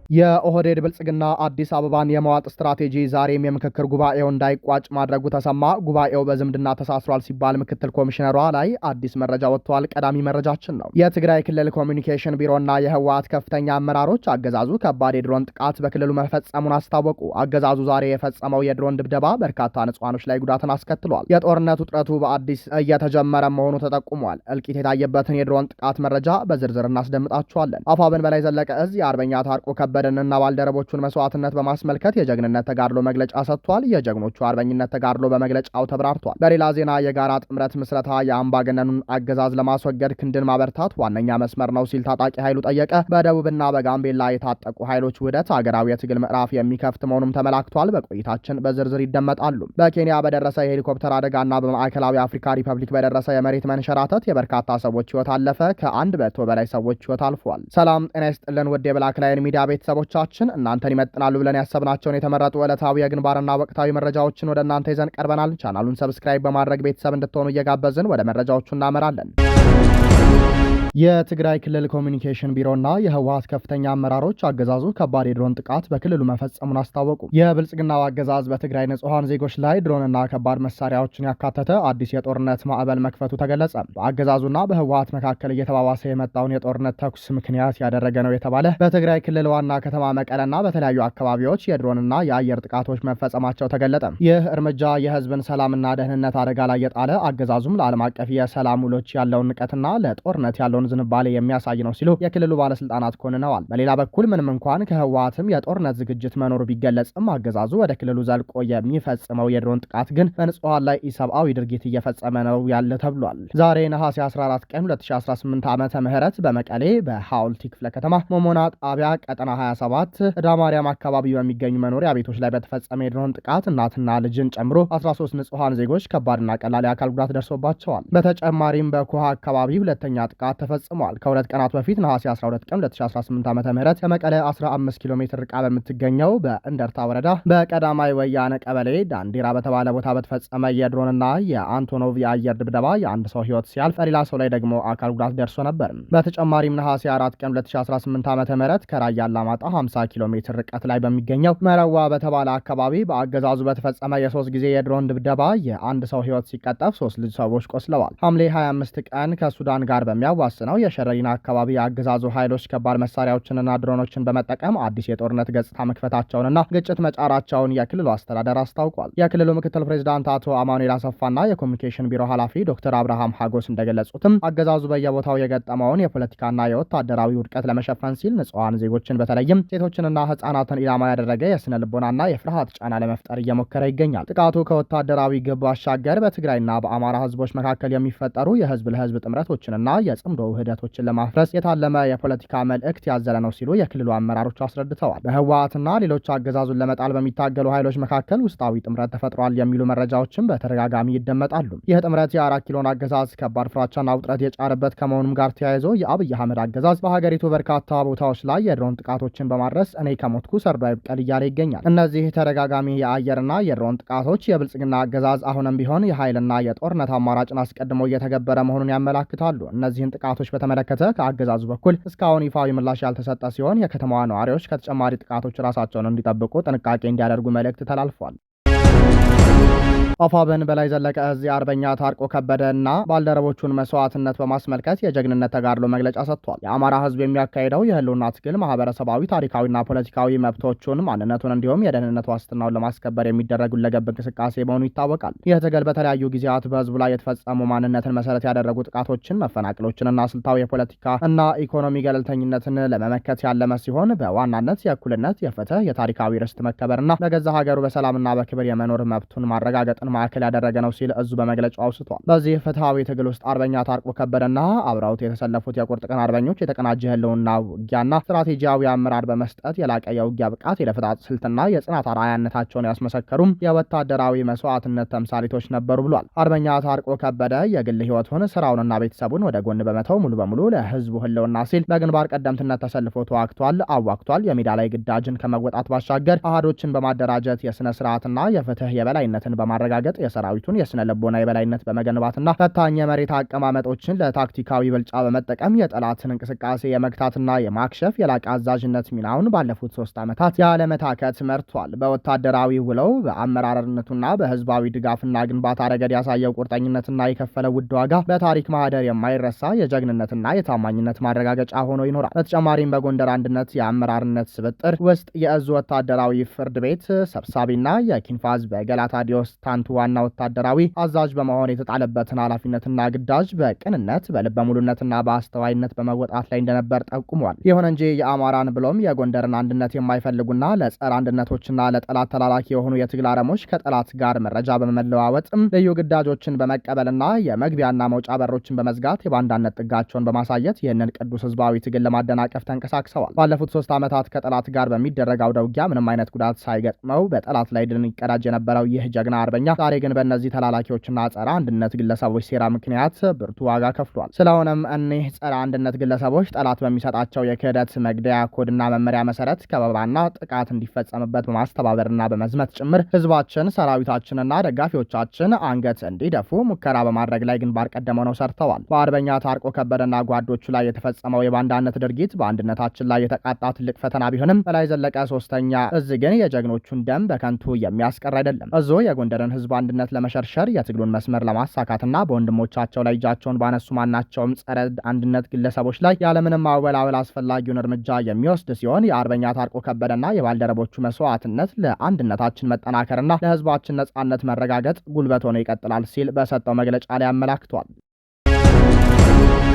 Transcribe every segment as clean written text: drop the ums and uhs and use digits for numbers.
የኦህዴድ ብልጽግና አዲስ አበባን የመዋጥ ስትራቴጂ ዛሬም የምክክር ጉባኤው እንዳይቋጭ ማድረጉ ተሰማ። ጉባኤው በዝምድና ተሳስሯል ሲባል ምክትል ኮሚሽነሯ ላይ አዲስ መረጃ ወጥቷል። ቀዳሚ መረጃችን ነው። የትግራይ ክልል ኮሚኒኬሽን ቢሮና የህወሓት ከፍተኛ አመራሮች አገዛዙ ከባድ የድሮን ጥቃት በክልሉ መፈጸሙን አስታወቁ። አገዛዙ ዛሬ የፈጸመው የድሮን ድብደባ በርካታ ንጹሃኖች ላይ ጉዳትን አስከትሏል። የጦርነት ውጥረቱ በአዲስ እየተጀመረ መሆኑ ተጠቁሟል። እልቂት የታየበትን የድሮን ጥቃት መረጃ በዝርዝር እናስደምጣችኋለን። አፋብን በላይ ዘለቀ እዝ የአርበኛ ታርቆ ከበደንና ባልደረቦቹን መስዋዕትነት በማስመልከት የጀግንነት ተጋድሎ መግለጫ ሰጥቷል። የጀግኖቹ አርበኝነት ተጋድሎ በመግለጫው ተብራርቷል። በሌላ ዜና የጋራ ጥምረት ምስረታ የአምባገነኑን አገዛዝ ለማስወገድ ክንድን ማበርታት ዋነኛ መስመር ነው ሲል ታጣቂ ኃይሉ ጠየቀ። በደቡብና በጋምቤላ የታጠቁ ኃይሎች ውህደት ሀገራዊ የትግል ምዕራፍ የሚከፍት መሆኑም ተመላክቷል። በቆይታችን በዝርዝር ይደመጣሉ። በኬንያ በደረሰ የሄሊኮፕተር አደጋና በማዕከላዊ አፍሪካ ሪፐብሊክ በደረሰ የመሬት መንሸራተት የበርካታ ሰዎች ህይወት አለፈ። ከ100 በላይ ሰዎች ህይወት አልፏል። ሰላም ጤና ይስጥልን ውድ የብላክ ላይን ሚዲያ ቤተሰቦቻችን እናንተን ይመጥናሉ ብለን ያሰብናቸውን የተመረጡ ዕለታዊ የግንባርና ወቅታዊ መረጃዎችን ወደ እናንተ ይዘን ቀርበናል። ቻናሉን ሰብስክራይብ በማድረግ ቤተሰብ እንድትሆኑ እየጋበዝን ወደ መረጃዎቹ እናመራለን። የትግራይ ክልል ኮሚኒኬሽን ቢሮና የህወሓት ከፍተኛ አመራሮች አገዛዙ ከባድ የድሮን ጥቃት በክልሉ መፈጸሙን አስታወቁ። የብልጽግናው አገዛዝ በትግራይ ንጹሃን ዜጎች ላይ ድሮንና ከባድ መሳሪያዎችን ያካተተ አዲስ የጦርነት ማዕበል መክፈቱ ተገለጸ። በአገዛዙና በህወሓት መካከል እየተባባሰ የመጣውን የጦርነት ተኩስ ምክንያት ያደረገ ነው የተባለ በትግራይ ክልል ዋና ከተማ መቀለና በተለያዩ አካባቢዎች የድሮንና የአየር ጥቃቶች መፈጸማቸው ተገለጠ። ይህ እርምጃ የህዝብን ሰላምና ደህንነት አደጋ ላይ የጣለ አገዛዙም ለዓለም አቀፍ የሰላም ውሎች ያለውን ንቀትና ለጦርነት ያለውን ዝንባሌ የሚያሳይ ነው ሲሉ የክልሉ ባለስልጣናት ኮንነዋል። በሌላ በኩል ምንም እንኳን ከህወሓትም የጦርነት ዝግጅት መኖሩ ቢገለጽም አገዛዙ ወደ ክልሉ ዘልቆ የሚፈጽመው የድሮን ጥቃት ግን በንጹሃን ላይ ኢሰብአዊ ድርጊት እየፈጸመ ነው ያለ ተብሏል። ዛሬ ነሐሴ 14 ቀን 2018 ዓመተ ምህረት በመቀሌ በሐውልቲ ክፍለ ከተማ ሞሞና ጣቢያ ቀጠና 27 ዳማርያም አካባቢ በሚገኙ መኖሪያ ቤቶች ላይ በተፈጸመ የድሮን ጥቃት እናትና ልጅን ጨምሮ 13 ንጹሃን ዜጎች ከባድና ቀላል የአካል ጉዳት ደርሶባቸዋል። በተጨማሪም በኩሃ አካባቢ ሁለተኛ ጥቃት ተፈጽሟል። ከሁለት ቀናት በፊት ነሐሴ 12 ቀን 2018 ዓመተ ምህረት ከመቀለ 15 ኪሎ ሜትር ርቃ በምትገኘው በእንደርታ ወረዳ በቀዳማይ ወያነ ቀበሌ ዳንዲራ በተባለ ቦታ በተፈጸመ የድሮንና የአንቶኖቭ የአየር ድብደባ የአንድ ሰው ህይወት ሲያልፍ በሌላ ሰው ላይ ደግሞ አካል ጉዳት ደርሶ ነበር። በተጨማሪም ነሐሴ 4 ቀን 2018 ዓመተ ምህረት ከራያ አላማጣ 50 ኪሎ ሜትር ርቀት ላይ በሚገኘው መረዋ በተባለ አካባቢ በአገዛዙ በተፈጸመ የ3 ጊዜ የድሮን ድብደባ የአንድ ሰው ህይወት ሲቀጠፍ 3 ልጅ ሰዎች ቆስለዋል። ሐምሌ 25 ቀን ከሱዳን ጋር በሚያዋስነው የሸረሪና አካባቢ የአገዛዙ ኃይሎች ከባድ መሳሪያዎችንና ድሮኖችን በመጠቀም አዲስ የጦርነት ገጽታ መክፈታቸውንና ግጭት መጫራቸውን የክልሉ አስተዳደር አስታውቋል። የክልሉ ምክትል ፕሬዚዳንት አቶ አማኑኤል አሰፋና የኮሚኒኬሽን ቢሮ ኃላፊ ዶክተር አብርሃም ሀጎስ እንደገለጹትም አገዛዙ በየቦታው የገጠመውን የፖለቲካና የወታደራዊ ውድቀት ለመሸፈን ሲል ንጹሃን ዜጎችን በተለይም ሴቶችንና ህጻናትን ኢላማ ያደረገ የስነ ልቦናና የፍርሃት ጫና ለመፍጠር እየሞከረ ይገኛል። ጥቃቱ ከወታደራዊ ግብ ባሻገር በትግራይና በአማራ ህዝቦች መካከል የሚፈጠሩ የህዝብ ለህዝብ ጥምረቶችንና የጽምዶ ውህደቶችን ለማፍረስ የታለመ የፖለቲካ መልእክት ያዘለ ነው ሲሉ የክልሉ አመራሮች አስረድተዋል። በህወሓትና ሌሎች አገዛዙን ለመጣል በሚታገሉ ኃይሎች መካከል ውስጣዊ ጥምረት ተፈጥሯል የሚሉ መረጃዎችም በተደጋጋሚ ይደመጣሉ። ይህ ጥምረት የ4 ኪሎን አገዛዝ ከባድ ፍራቻና ውጥረት የጫረበት ከመሆኑም ጋር ተያይዞ የአብይ አህመድ አገዛዝ በሀገሪቱ በርካታ ቦታዎች ላይ የድሮን ጥቃቶችን በማድረስ እኔ ከሞትኩ ሰርዶ አይብቀል እያለ ይገኛል። እነዚህ ተደጋጋሚ የአየርና የድሮን ጥቃቶች የብልጽግና አገዛዝ አሁንም ቢሆን የኃይልና የጦርነት አማራጭን አስቀድሞ እየተገበረ መሆኑን ያመላክታሉ። እነዚህን ጥቃቶች በተመለከተ ከአገዛዙ በኩል እስካሁን ይፋዊ ምላሽ ያልተሰጠ ሲሆን የከተማዋ ነዋሪዎች ከተጨማሪ ጥቃቶች ራሳቸውን እንዲጠብቁ ጥንቃቄ እንዲያደርጉ መልእክት ተላልፏል። አፋብን በላይ ዘለቀ እዝ የአርበኛ ታርቆ ከበደና ባልደረቦቹን መስዋዕትነት በማስመልከት የጀግንነት ተጋድሎ መግለጫ ሰጥቷል። የአማራ ህዝብ የሚያካሂደው የህልውና ትግል ማህበረሰባዊ፣ ታሪካዊና ፖለቲካዊ መብቶቹን፣ ማንነቱን እንዲሁም የደህንነት ዋስትናውን ለማስከበር የሚደረግ ሁለገብ እንቅስቃሴ መሆኑ ይታወቃል። ይህ ትግል በተለያዩ ጊዜያት በህዝቡ ላይ የተፈጸሙ ማንነትን መሰረት ያደረጉ ጥቃቶችን፣ መፈናቅሎችንና ስልታዊ የፖለቲካ እና ኢኮኖሚ ገለልተኝነትን ለመመከት ያለመ ሲሆን በዋናነት የእኩልነት፣ የፍትህ፣ የታሪካዊ ርስት መከበርና ለገዛ ሀገሩ በሰላምና በክብር የመኖር መብቱን ማረጋገጥ ማዕከል ያደረገ ነው ሲል እዙ በመግለጫው አውስቷል። በዚህ ፍትሃዊ ትግል ውስጥ አርበኛ ታርቆ ከበደና አብረውት የተሰለፉት የቁርጥ ቀን አርበኞች የተቀናጀ ህልውና ውጊያና ስትራቴጂያዊ አመራር በመስጠት የላቀ የውጊያ ብቃት፣ የደፈጣ ስልትና የጽናት አርአያነታቸውን ያስመሰከሩም የወታደራዊ መስዋዕትነት ተምሳሌቶች ነበሩ ብሏል። አርበኛ ታርቆ ከበደ የግል ህይወቱን፣ ስራውንና ቤተሰቡን ወደ ጎን በመተው ሙሉ በሙሉ ለህዝቡ ህልውና ሲል በግንባር ቀደምትነት ተሰልፎ ተዋግቷል፣ አዋግቷል። የሜዳ ላይ ግዳጅን ከመወጣት ባሻገር አሃዶችን በማደራጀት የስነ ስርዓትና የፍትህ የበላይነትን በማረጋገጥ በማረጋገጥ የሰራዊቱን የስነ ልቦና የበላይነት በመገንባትና ፈታኝ የመሬት አቀማመጦችን ለታክቲካዊ ብልጫ በመጠቀም የጠላትን እንቅስቃሴ የመግታትና የማክሸፍ የላቀ አዛዥነት ሚናውን ባለፉት 3 ዓመታት ያለመታከት መርቷል። በወታደራዊ ውለው በአመራርነቱና በህዝባዊ ድጋፍና ግንባታ ረገድ ያሳየው ቁርጠኝነትና የከፈለው ውድ ዋጋ በታሪክ ማህደር የማይረሳ የጀግንነትና የታማኝነት ማረጋገጫ ሆኖ ይኖራል። በተጨማሪም በጎንደር አንድነት የአመራርነት ስብጥር ውስጥ የእዙ ወታደራዊ ፍርድ ቤት ሰብሳቢና የኪንፋዝ በገላታዲዮስ ታንቱ ዋና ወታደራዊ አዛዥ በመሆን የተጣለበትን ኃላፊነትና ግዳጅ በቅንነት በልበ ሙሉነትና በአስተዋይነት በመወጣት ላይ እንደነበር ጠቁሟል። ይሁን እንጂ የአማራን ብሎም የጎንደርን አንድነት የማይፈልጉና ለጸረ አንድነቶችና ለጠላት ተላላኪ የሆኑ የትግል አረሞች ከጠላት ጋር መረጃ በመለዋወጥም ልዩ ግዳጆችን በመቀበልና የመግቢያና መውጫ በሮችን በመዝጋት የባንዳነት ጥጋቸውን በማሳየት ይህንን ቅዱስ ህዝባዊ ትግል ለማደናቀፍ ተንቀሳቅሰዋል። ባለፉት 3 ዓመታት ከጠላት ጋር በሚደረገው ውጊያ ምንም አይነት ጉዳት ሳይገጥመው በጠላት ላይ ድልን ይቀዳጅ የነበረው ይህ ጀግና አርበኛ ዛሬ ግን በእነዚህ ተላላኪዎችና ጸረ አንድነት ግለሰቦች ሴራ ምክንያት ብርቱ ዋጋ ከፍሏል። ስለሆነም እኒህ ጸረ አንድነት ግለሰቦች ጠላት በሚሰጣቸው የክህደት መግደያ ኮድና መመሪያ መሰረት ከበባና ጥቃት እንዲፈጸምበት በማስተባበርና በመዝመት ጭምር ህዝባችን፣ ሰራዊታችንና ደጋፊዎቻችን አንገት እንዲደፉ ሙከራ በማድረግ ላይ ግንባር ቀደም ሆነው ሰርተዋል። በአርበኛ ታርቆ ከበደና ጓዶቹ ላይ የተፈጸመው የባንዳነት ድርጊት በአንድነታችን ላይ የተቃጣ ትልቅ ፈተና ቢሆንም በላይ ዘለቀ 3ኛ እዝ ግን የጀግኖቹን ደም በከንቱ የሚያስቀር አይደለም። እዙ የጎንደርን ህዝብ አንድነት ለመሸርሸር የትግሉን መስመር ለማሳካትና በወንድሞቻቸው ላይ እጃቸውን ባነሱ ማናቸውም ጸረ አንድነት ግለሰቦች ላይ ያለምንም ማወላወል አስፈላጊውን እርምጃ የሚወስድ ሲሆን የአርበኛ ታርቆ ከበደና የባልደረቦቹ መስዋዕትነት ለአንድነታችን መጠናከርና ለህዝባችን ነጻነት መረጋገጥ ጉልበት ሆኖ ይቀጥላል ሲል በሰጠው መግለጫ ላይ አመላክቷል።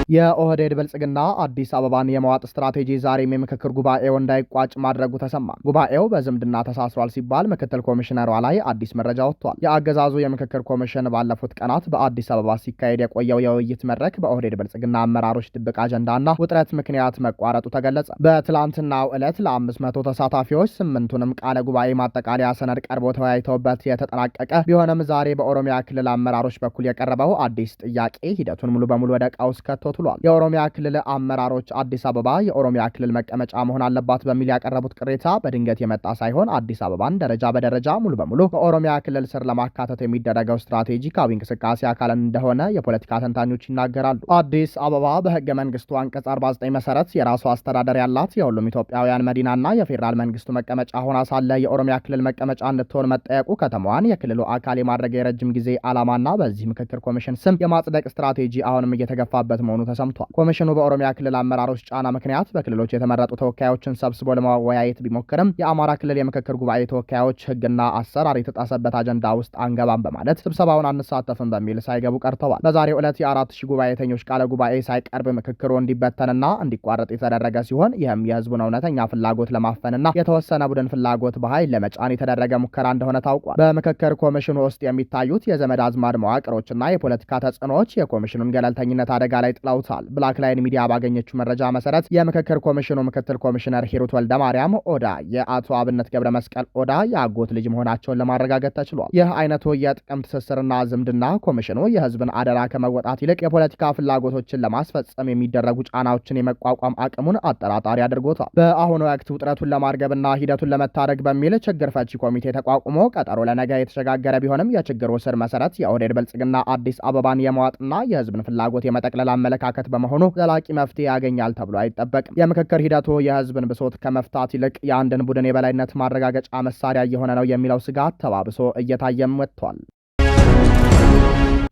የኦህዴድ ብልጽግና አዲስ አበባን የመዋጥ ስትራቴጂ ዛሬም የምክክር ጉባኤው እንዳይቋጭ ማድረጉ ተሰማ። ጉባኤው በዝምድና ተሳስሯል ሲባል ምክትል ኮሚሽነሯ ላይ አዲስ መረጃ ወጥቷል። የአገዛዙ የምክክር ኮሚሽን ባለፉት ቀናት በአዲስ አበባ ሲካሄድ የቆየው የውይይት መድረክ በኦህዴድ ብልጽግና አመራሮች ድብቅ አጀንዳና ውጥረት ምክንያት መቋረጡ ተገለጸ። በትላንትናው ዕለት ለ500 ተሳታፊዎች 8ቱንም ቃለ ጉባኤ ማጠቃለያ ሰነድ ቀርቦ ተወያይተውበት የተጠናቀቀ ቢሆንም ዛሬ በኦሮሚያ ክልል አመራሮች በኩል የቀረበው አዲስ ጥያቄ ሂደቱን ሙሉ በሙሉ ወደ ቀውስ ከቶት ብሏል። የኦሮሚያ ክልል አመራሮች አዲስ አበባ የኦሮሚያ ክልል መቀመጫ መሆን አለባት በሚል ያቀረቡት ቅሬታ በድንገት የመጣ ሳይሆን አዲስ አበባን ደረጃ በደረጃ ሙሉ በሙሉ በኦሮሚያ ክልል ስር ለማካተት የሚደረገው ስትራቴጂካዊ እንቅስቃሴ አካል እንደሆነ የፖለቲካ ተንታኞች ይናገራሉ። አዲስ አበባ በህገ መንግስቱ አንቀጽ 49 መሰረት የራሷ አስተዳደር ያላት የሁሉም ኢትዮጵያውያን መዲናና የፌዴራል መንግስቱ መቀመጫ ሆና ሳለ የኦሮሚያ ክልል መቀመጫ እንድትሆን መጠየቁ ከተማዋን የክልሉ አካል የማድረግ የረጅም ጊዜ ዓላማና በዚህ ምክክር ኮሚሽን ስም የማጽደቅ ስትራቴጂ አሁንም እየተገፋበት መሆኑ ተሰምቷል። ኮሚሽኑ በኦሮሚያ ክልል አመራሮች ጫና ምክንያት በክልሎች የተመረጡ ተወካዮችን ሰብስቦ ለማወያየት ቢሞክርም የአማራ ክልል የምክክር ጉባኤ ተወካዮች ህግና አሰራር የተጣሰበት አጀንዳ ውስጥ አንገባም በማለት ስብሰባውን አንሳተፍም በሚል ሳይገቡ ቀርተዋል። በዛሬው ዕለት የ4000 ጉባኤተኞች ቃለ ጉባኤ ሳይቀርብ ምክክሩ እንዲበተንና እንዲቋረጥ የተደረገ ሲሆን ይህም የህዝቡን እውነተኛ ፍላጎት ለማፈንና የተወሰነ ቡድን ፍላጎት በኃይል ለመጫን የተደረገ ሙከራ እንደሆነ ታውቋል። በምክክር ኮሚሽኑ ውስጥ የሚታዩት የዘመድ አዝማድ መዋቅሮችና የፖለቲካ ተጽዕኖዎች የኮሚሽኑን ገለልተኝነት አደጋ ላይ ጥለውታል። ብላክ ላይን ሚዲያ ባገኘችው መረጃ መሰረት የምክክር ኮሚሽኑ ምክትል ኮሚሽነር ሂሩት ወልደ ማርያም ኦዳ የአቶ አብነት ገብረ መስቀል ኦዳ የአጎት ልጅ መሆናቸውን ለማረጋገጥ ተችሏል። ይህ አይነቱ የጥቅም ትስስርና ዝምድና ኮሚሽኑ የህዝብን አደራ ከመወጣት ይልቅ የፖለቲካ ፍላጎቶችን ለማስፈጸም የሚደረጉ ጫናዎችን የመቋቋም አቅሙን አጠራጣሪ አድርጎታል። በአሁኑ ወቅት ውጥረቱን ለማርገብና ሂደቱን ለመታደግ በሚል ችግር ፈቺ ኮሚቴ ተቋቁሞ ቀጠሮ ለነገ የተሸጋገረ ቢሆንም የችግሩ ስር መሰረት የኦህዴድ ብልጽግና አዲስ አበባን የመዋጥና የህዝብን ፍላጎት የመጠቅለል አመለካከት በመሆኑ ዘላቂ መፍትሄ ያገኛል ተብሎ አይጠበቅም። የምክክር ሂደቱ የህዝብን ብሶት ከመፍታት ይልቅ የአንድን ቡድን የበላይነት ማረጋገጫ መሳሪያ እየሆነ ነው የሚለው ስጋት ተባብሶ እየታየም ወጥቷል።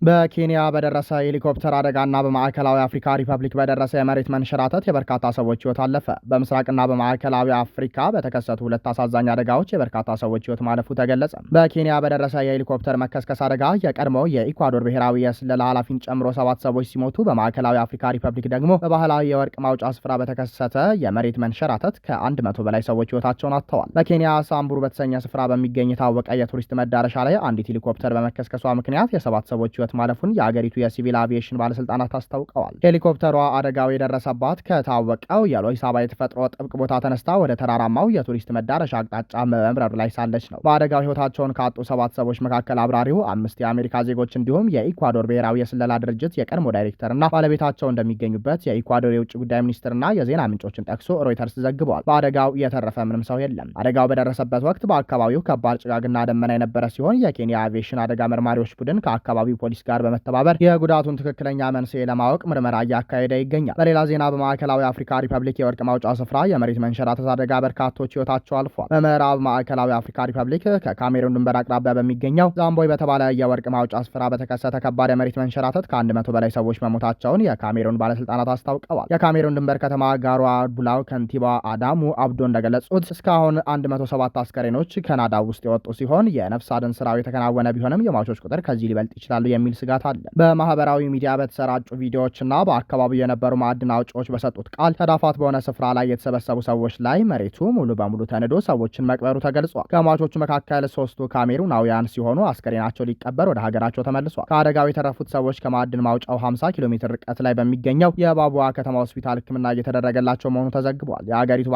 በኬንያ በደረሰ ሄሊኮፕተር አደጋና በማዕከላዊ አፍሪካ ሪፐብሊክ በደረሰ የመሬት መንሸራተት የበርካታ ሰዎች ህይወት አለፈ። በምስራቅና በማዕከላዊ አፍሪካ በተከሰቱ ሁለት አሳዛኝ አደጋዎች የበርካታ ሰዎች ህይወት ማለፉ ተገለጸ። በኬንያ በደረሰ የሄሊኮፕተር መከስከስ አደጋ የቀድሞው የኢኳዶር ብሔራዊ የስለላ ኃላፊን ጨምሮ 7 ሰዎች ሲሞቱ፣ በማዕከላዊ አፍሪካ ሪፐብሊክ ደግሞ በባህላዊ የወርቅ ማውጫ ስፍራ በተከሰተ የመሬት መንሸራተት ከ100 በላይ ሰዎች ህይወታቸውን አጥተዋል። በኬንያ ሳምቡር በተሰኘ ስፍራ በሚገኝ የታወቀ የቱሪስት መዳረሻ ላይ አንዲት ሄሊኮፕተር በመከስከሷ ምክንያት የ7 ሰዎች ህይወት ሕይወት ማለፉን የአገሪቱ የሲቪል አቪዬሽን ባለስልጣናት አስታውቀዋል። ሄሊኮፕተሯ አደጋው የደረሰባት ከታወቀው የሎይስ አባ የተፈጥሮ ጥብቅ ቦታ ተነስታ ወደ ተራራማው የቱሪስት መዳረሻ አቅጣጫ በመብረር ላይ ሳለች ነው። በአደጋው ሕይወታቸውን ካጡ 7 ሰዎች መካከል አብራሪው 5 የአሜሪካ ዜጎች እንዲሁም የኢኳዶር ብሔራዊ የስለላ ድርጅት የቀድሞ ዳይሬክተርና ባለቤታቸው እንደሚገኙበት የኢኳዶር የውጭ ጉዳይ ሚኒስትርና የዜና ምንጮችን ጠቅሶ ሮይተርስ ዘግቧል። በአደጋው የተረፈ ምንም ሰው የለም። አደጋው በደረሰበት ወቅት በአካባቢው ከባድ ጭጋግና ደመና የነበረ ሲሆን የኬንያ አቪዬሽን አደጋ መርማሪዎች ቡድን ከአካባቢው ፖሊስ ጋር በመተባበር የጉዳቱን ትክክለኛ መንስኤ ለማወቅ ምርመራ እያካሄደ ይገኛል። በሌላ ዜና በማዕከላዊ አፍሪካ ሪፐብሊክ የወርቅ ማውጫ ስፍራ የመሬት መንሸራተት አደጋ በርካቶች ሕይወታቸው አልፏል። በምዕራብ ማዕከላዊ አፍሪካ ሪፐብሊክ ከካሜሩን ድንበር አቅራቢያ በሚገኘው ዛምቦይ በተባለ የወርቅ ማውጫ ስፍራ በተከሰተ ከባድ የመሬት መንሸራተት ከ100 በላይ ሰዎች መሞታቸውን የካሜሩን ባለስልጣናት አስታውቀዋል። የካሜሩን ድንበር ከተማ ጋሯ ቡላው ከንቲባ አዳሙ አብዶ እንደገለጹት እስካሁን 107 አስከሬኖች ካናዳ ውስጥ የወጡ ሲሆን የነፍስ አድን ስራው የተከናወነ ቢሆንም የሟቾች ቁጥር ከዚህ ሊበልጥ ይችላሉ የሚል ስጋት አለ። በማህበራዊ ሚዲያ በተሰራጩ ቪዲዮዎችና በአካባቢው የነበሩ ማዕድን አውጪዎች በሰጡት ቃል ተዳፋት በሆነ ስፍራ ላይ የተሰበሰቡ ሰዎች ላይ መሬቱ ሙሉ በሙሉ ተንዶ ሰዎችን መቅበሩ ተገልጿል። ከሟቾቹ መካከል 3ቱ ካሜሩናውያን ሲሆኑ አስከሬናቸው ሊቀበር ወደ ሀገራቸው ተመልሷል። ከአደጋው የተረፉት ሰዎች ከማዕድን ማውጫው 50 ኪሎ ሜትር ርቀት ላይ በሚገኘው የባቡዋ ከተማ ሆስፒታል ሕክምና እየተደረገላቸው መሆኑ ተዘግቧል። የአገሪቱ